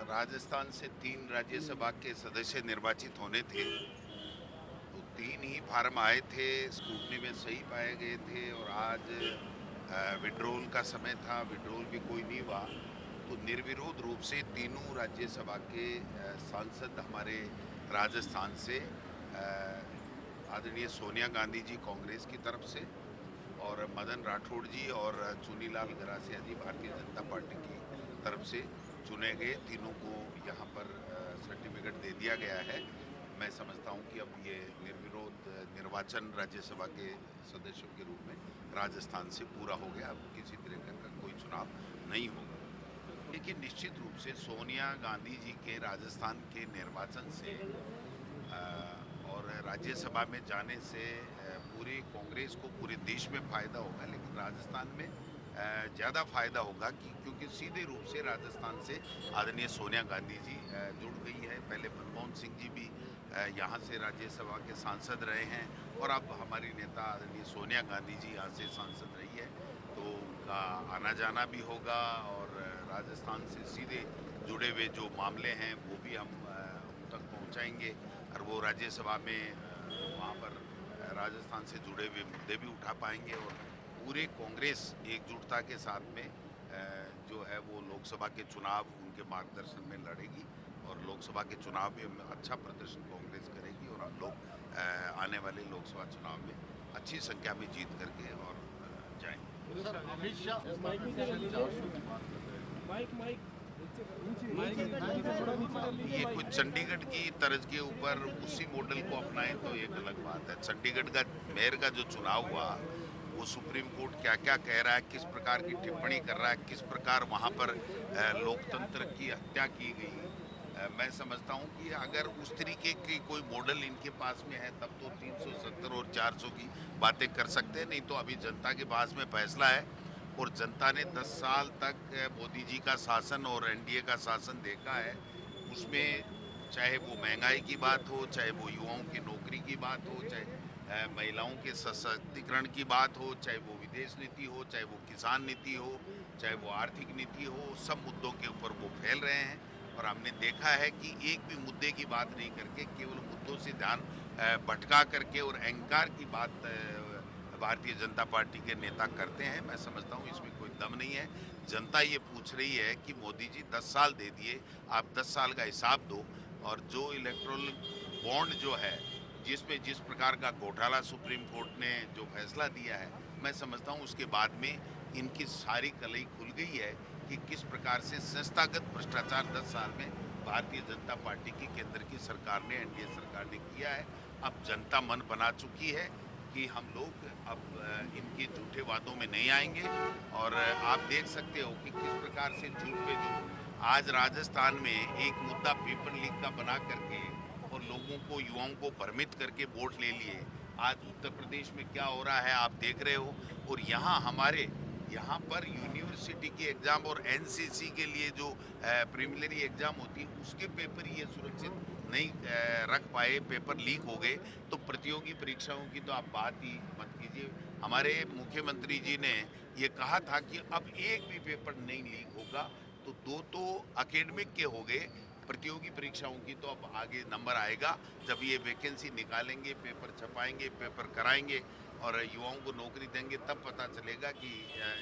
राजस्थान से 3 राज्यसभा के सदस्य निर्वाचित होने थे, तो 3 ही फार्म आए थे, स्क्रूटनी में सही पाए गए थे और आज विड्रॉल का समय था, विड्रॉल भी कोई नहीं हुआ, तो निर्विरोध रूप से तीनों राज्यसभा के सांसद हमारे राजस्थान से आदरणीय सोनिया गांधी जी कांग्रेस की तरफ से और मदन राठौड़ जी और चुनीलाल गरासिया जी भारतीय जनता पार्टी की तरफ से चुने गए। तीनों को यहाँ पर सर्टिफिकेट दे दिया गया है। मैं समझता हूँ कि अब ये निर्विरोध निर्वाचन राज्यसभा के सदस्यों के रूप में राजस्थान से पूरा हो गया। अब किसी तरह का कोई चुनाव नहीं होगा। लेकिन निश्चित रूप से सोनिया गांधी जी के राजस्थान के निर्वाचन से और राज्यसभा में जाने से पूरी कांग्रेस को पूरे देश में फ़ायदा होगा, लेकिन राजस्थान में ज़्यादा फायदा होगा क्योंकि सीधे रूप से राजस्थान से आदरणीय सोनिया गांधी जी जुड़ गई है। पहले मनमोहन सिंह जी भी यहाँ से राज्यसभा के सांसद रहे हैं और अब हमारी नेता आदरणीय सोनिया गांधी जी यहाँ से सांसद रही है, तो उनका आना जाना भी होगा और राजस्थान से सीधे जुड़े हुए जो मामले हैं वो भी हम उन तक पहुँचाएंगे और वो राज्यसभा में वहाँ पर राजस्थान से जुड़े हुए मुद्दे भी उठा पाएंगे और पूरे कांग्रेस एकजुटता के साथ में जो है वो लोकसभा के चुनाव उनके मार्गदर्शन में लड़ेगी और लोकसभा के चुनाव में अच्छा प्रदर्शन कांग्रेस करेगी और हम लोग आने वाले लोकसभा चुनाव में अच्छी संख्या में जीत करके और जाएंगे। अमित शाह ये कुछ चंडीगढ़ की तर्ज के ऊपर उसी मॉडल को अपनाएं तो एक अलग बात है। चंडीगढ़ का मेयर का जो चुनाव हुआ वो सुप्रीम कोर्ट क्या क्या कह रहा है, किस प्रकार की टिप्पणी कर रहा है, किस प्रकार वहाँ पर लोकतंत्र की हत्या की गई, मैं समझता हूँ कि अगर उस तरीके की कोई मॉडल इनके पास में है तब तो 370 और 400 की बातें कर सकते हैं, नहीं तो अभी जनता के पास में फैसला है और जनता ने 10 साल तक मोदी जी का शासन और एनडीए का शासन देखा है। उसमें चाहे वो महंगाई की बात हो, चाहे वो युवाओं की नौकरी की बात हो, चाहे महिलाओं के सशक्तिकरण की बात हो, चाहे वो विदेश नीति हो, चाहे वो किसान नीति हो, चाहे वो आर्थिक नीति हो, सब मुद्दों के ऊपर वो फैल रहे हैं और हमने देखा है कि एक भी मुद्दे की बात नहीं करके केवल मुद्दों से ध्यान भटका करके और अहंकार की बात भारतीय जनता पार्टी के नेता करते हैं। मैं समझता हूँ इसमें कोई दम नहीं है। जनता ये पूछ रही है कि मोदी जी 10 साल दे दिए, आप 10 साल का हिसाब दो और जो इलेक्ट्रोल बॉन्ड जो है जिसमें जिस प्रकार का घोटाला सुप्रीम कोर्ट ने जो फैसला दिया है, मैं समझता हूँ उसके बाद में इनकी सारी कलई खुल गई है कि किस प्रकार से संस्थागत भ्रष्टाचार 10 साल में भारतीय जनता पार्टी की केंद्र की सरकार ने, एनडीए सरकार ने किया है। अब जनता मन बना चुकी है कि हम लोग अब इनके झूठे वादों में नहीं आएंगे और आप देख सकते हो कि किस प्रकार से झूठ पे झूठ आज राजस्थान में एक मुद्दा पेपर लीक का बना करके और लोगों को, युवाओं को भ्रमित करके वोट ले लिए। आज उत्तर प्रदेश में क्या हो रहा है आप देख रहे हो और यहाँ हमारे यहाँ पर यूनिवर्सिटी की एग्ज़ाम और एनसीसी के लिए जो प्रीलिमिनरी एग्ज़ाम होती है उसके पेपर ये सुरक्षित नहीं रख पाए, पेपर लीक हो गए, तो प्रतियोगी परीक्षाओं की तो आप बात ही मत कीजिए। हमारे मुख्यमंत्री जी ने ये कहा था कि अब एक भी पेपर नहीं लीक होगा, तो 2 तो एकेडमिक के हो गए, प्रतियोगी परीक्षाओं की तो अब आगे नंबर आएगा जब ये वैकेंसी निकालेंगे, पेपर छपाएंगे, पेपर कराएंगे और युवाओं को नौकरी देंगे, तब पता चलेगा कि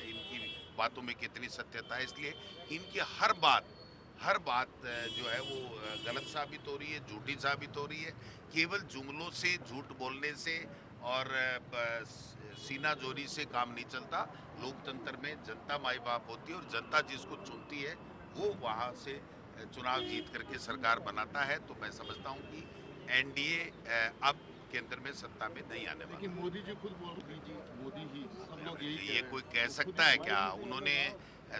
इनकी बातों में कितनी सत्यता है। इसलिए इनकी हर बात जो है वो गलत साबित हो रही है, झूठी साबित हो रही है। केवल जुमलों से, झूठ बोलने से और सीना जोरी से काम नहीं चलता। लोकतंत्र में जनता माई बाप होती है और जनता जिसको चुनती है वो वहाँ से चुनाव जीत करके सरकार बनाता है। तो मैं समझता हूँ कि एनडीए अब केंद्र में सत्ता में नहीं आने वाला। लेकिन मोदी जी खुद बोल रही जी, मोदी ही सब लोग यही कह ये रहे कोई हैं। कह सकता है क्या? उन्होंने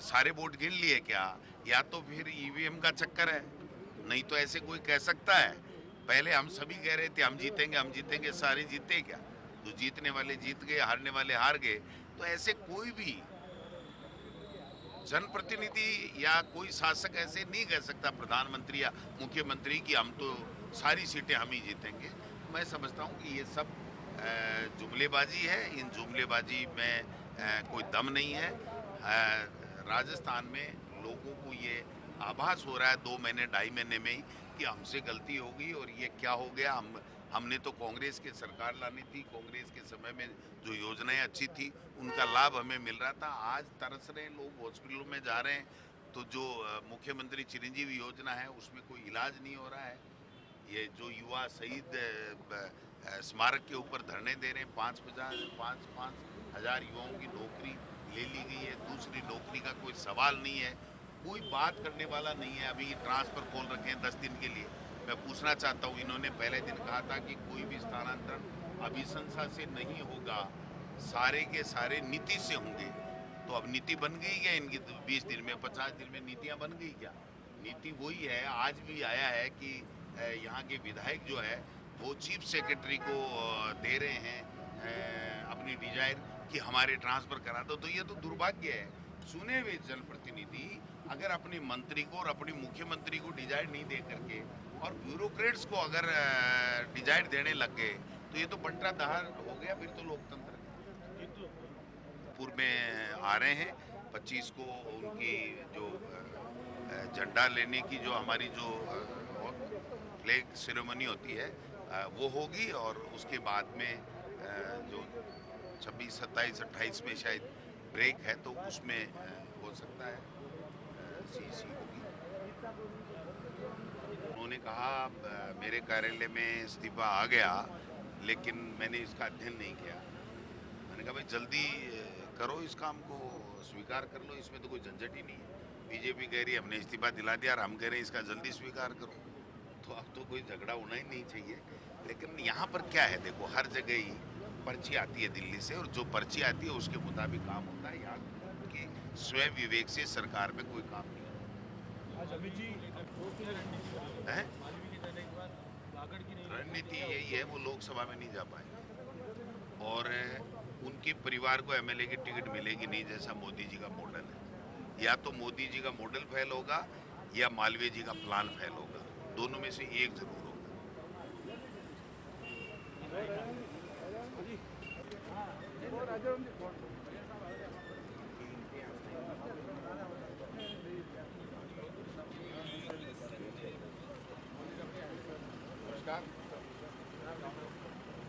सारे वोट गिन लिए क्या? या तो फिर ईवीएम का चक्कर है, नहीं तो ऐसे कोई कह सकता है? पहले हम सभी कह रहे थे हम जीतेंगे, सारे जीते क्या? जो जीतने वाले जीत गए, हारने वाले हार गए। तो ऐसे कोई भी जनप्रतिनिधि या कोई शासक ऐसे नहीं कह सकता प्रधानमंत्री या मुख्यमंत्री कि हम तो सारी सीटें हम ही जीतेंगे। मैं समझता हूँ कि ये सब जुमलेबाजी है। इन जुमलेबाजी में कोई दम नहीं है। राजस्थान में लोगों को ये आभास हो रहा है 2 महीने 2.5 महीने में ही कि हमसे गलती हो गई और ये क्या हो गया। हमने तो कांग्रेस की सरकार लानी थी, कांग्रेस के समय में जो योजनाएं अच्छी थी उनका लाभ हमें मिल रहा था। आज तरस रहे हैं लोग, हॉस्पिटलों में जा रहे हैं, तो जो मुख्यमंत्री चिरंजीवी योजना है उसमें कोई इलाज नहीं हो रहा है। ये जो युवा शहीद स्मारक के ऊपर धरने दे रहे हैं, 5 हजार युवाओं की नौकरी ले ली गई है, दूसरी नौकरी का कोई सवाल नहीं है, कोई बात करने वाला नहीं है। अभी ट्रांसफर खोल रखे हैं 10 दिन के लिए। मैं पूछना चाहता हूँ, इन्होंने पहले दिन कहा था कि कोई भी स्थानांतरण अभिशंसा से नहीं होगा, सारे के सारे नीति से होंगे। तो अब नीति बन गई क्या इनकी? 20 दिन में 50 दिन में नीतियाँ बन गई क्या? नीति वही है। आज भी आया है कि यहाँ के विधायक जो है वो चीफ सेक्रेटरी को दे रहे हैं अपनी डिजायर कि हमारे ट्रांसफर करा दो। तो ये तो दुर्भाग्य है। चुने हुए जनप्रतिनिधि अगर अपने मंत्री को और अपने मुख्यमंत्री को डिजायर नहीं दे करके और ब्यूरोक्रेट्स को अगर डिजायर देने लग गए तो ये तो बंटा दहाड़ हो गया। फिर तो लोकतंत्र पूर्व में आ रहे हैं 25 को उनकी जो झंडा लेने की जो हमारी जो फ्लैग सेरेमनी होती है वो होगी और उसके बाद में जो 26, 27, 28 में शायद ब्रेक है तो उसमें हो सकता है सीसी होगी। उन्होंने कहा मेरे कार्यालय में इस्तीफा आ गया लेकिन मैंने इसका अध्ययन नहीं किया। मैंने कहा भाई जल्दी करो, इस काम को स्वीकार कर लो, इसमें तो कोई झंझट ही नहीं है। बीजेपी कह रही है हमने इस्तीफा दिला दिया और हम कह रहे हैं इसका जल्दी स्वीकार करो। तो अब तो कोई झगड़ा होना ही नहीं चाहिए। लेकिन यहाँ पर क्या है, देखो हर जगह ही पर्ची आती है दिल्ली से और जो पर्ची आती है उसके मुताबिक काम होता है। यहाँ की स्वयं विवेक से सरकार में कोई काम नहीं है। रणनीति यही है, वो लोकसभा में नहीं जा पाए और उनके परिवार को एमएलए की टिकट मिलेगी नहीं, जैसा मोदी जी का मॉडल है। या तो मोदी जी का मॉडल फेल होगा या मालवीय जी का प्लान फेल होगा, दोनों में से एक जरूर होगा।